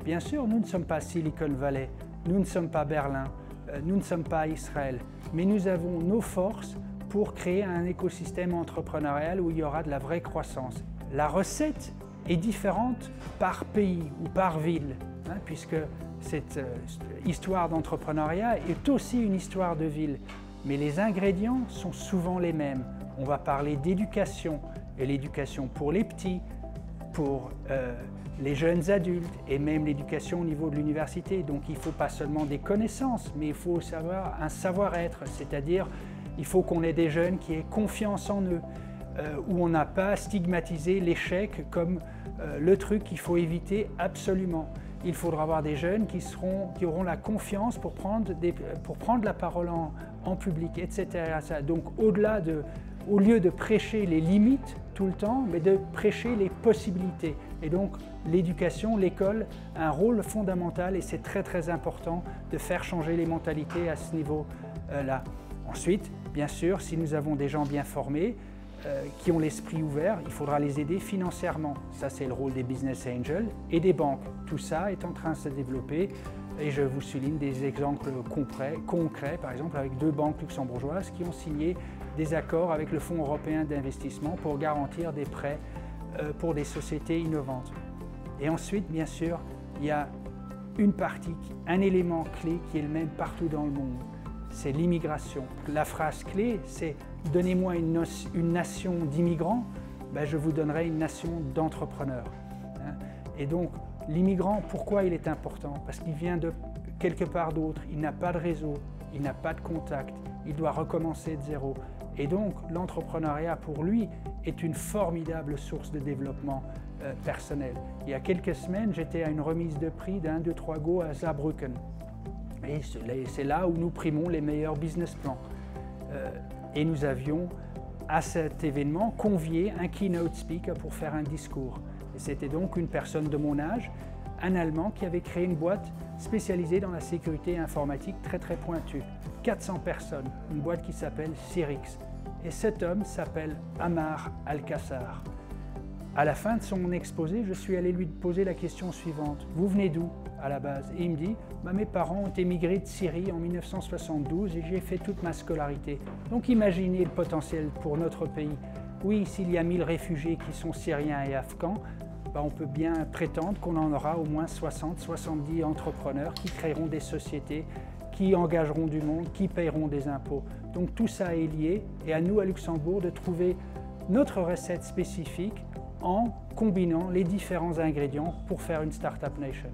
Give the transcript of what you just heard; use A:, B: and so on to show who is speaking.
A: Bien sûr, nous ne sommes pas Silicon Valley, nous ne sommes pas Berlin, nous ne sommes pas Israël, mais nous avons nos forces pour créer un écosystème entrepreneurial où il y aura de la vraie croissance. La recette est différente par pays ou par ville, puisque cette histoire d'entrepreneuriat est aussi une histoire de ville. Mais les ingrédients sont souvent les mêmes. On va parler d'éducation, et l'éducation pour les petits, pour les jeunes adultes et même l'éducation au niveau de l'université. Donc il ne faut pas seulement des connaissances, mais il faut un savoir-être, c'est-à-dire il faut qu'on ait des jeunes qui aient confiance en eux, où on n'a pas stigmatisé l'échec comme le truc qu'il faut éviter absolument. Il faudra avoir des jeunes qui auront la confiance pour prendre la parole en public, etc. Donc au lieu de prêcher les limites tout le temps, mais de prêcher les possibilités. Et donc l'éducation, l'école a un rôle fondamental et c'est très très important de faire changer les mentalités à ce niveau-là. Ensuite, bien sûr, si nous avons des gens bien formés, qui ont l'esprit ouvert, il faudra les aider financièrement. Ça, c'est le rôle des business angels et des banques. Tout ça est en train de se développer et je vous souligne des exemples concrets, par exemple avec 2 banques luxembourgeoises qui ont signé des accords avec le Fonds européen d'investissement pour garantir des prêts pour des sociétés innovantes. Et ensuite, bien sûr, il y a une partie, un élément clé qui est le même partout dans le monde. C'est l'immigration. La phrase clé, c'est « Donnez-moi une nation d'immigrants, je vous donnerai une nation d'entrepreneurs ». Et donc, l'immigrant, pourquoi il est important? Parce qu'il vient de quelque part d'autre, il n'a pas de réseau, il n'a pas de contact, il doit recommencer de zéro. Et donc, l'entrepreneuriat, pour lui, est une formidable source de développement personnel. Il y a quelques semaines, j'étais à une remise de prix d'un 2-3 Go à Saarbrücken. Et c'est là où nous primons les meilleurs business plans. Et nous avions à cet événement convié un keynote speaker pour faire un discours. Et c'était donc une personne de mon âge, un Allemand qui avait créé une boîte spécialisée dans la sécurité informatique très très pointue. 400 personnes, une boîte qui s'appelle Cyrix. Et cet homme s'appelle Amar Alkassar. À la fin de son exposé, je suis allé lui poser la question suivante. Vous venez d'où à la base? Et il me dit, mes parents ont émigré de Syrie en 1972 et j'ai fait toute ma scolarité. Donc imaginez le potentiel pour notre pays. Oui, s'il y a 1000 réfugiés qui sont syriens et afghans, on peut bien prétendre qu'on en aura au moins 60-70 entrepreneurs qui créeront des sociétés, qui engageront du monde, qui paieront des impôts. Donc tout ça est lié et à nous à Luxembourg de trouver notre recette spécifique en combinant les différents ingrédients pour faire une Startup Nation.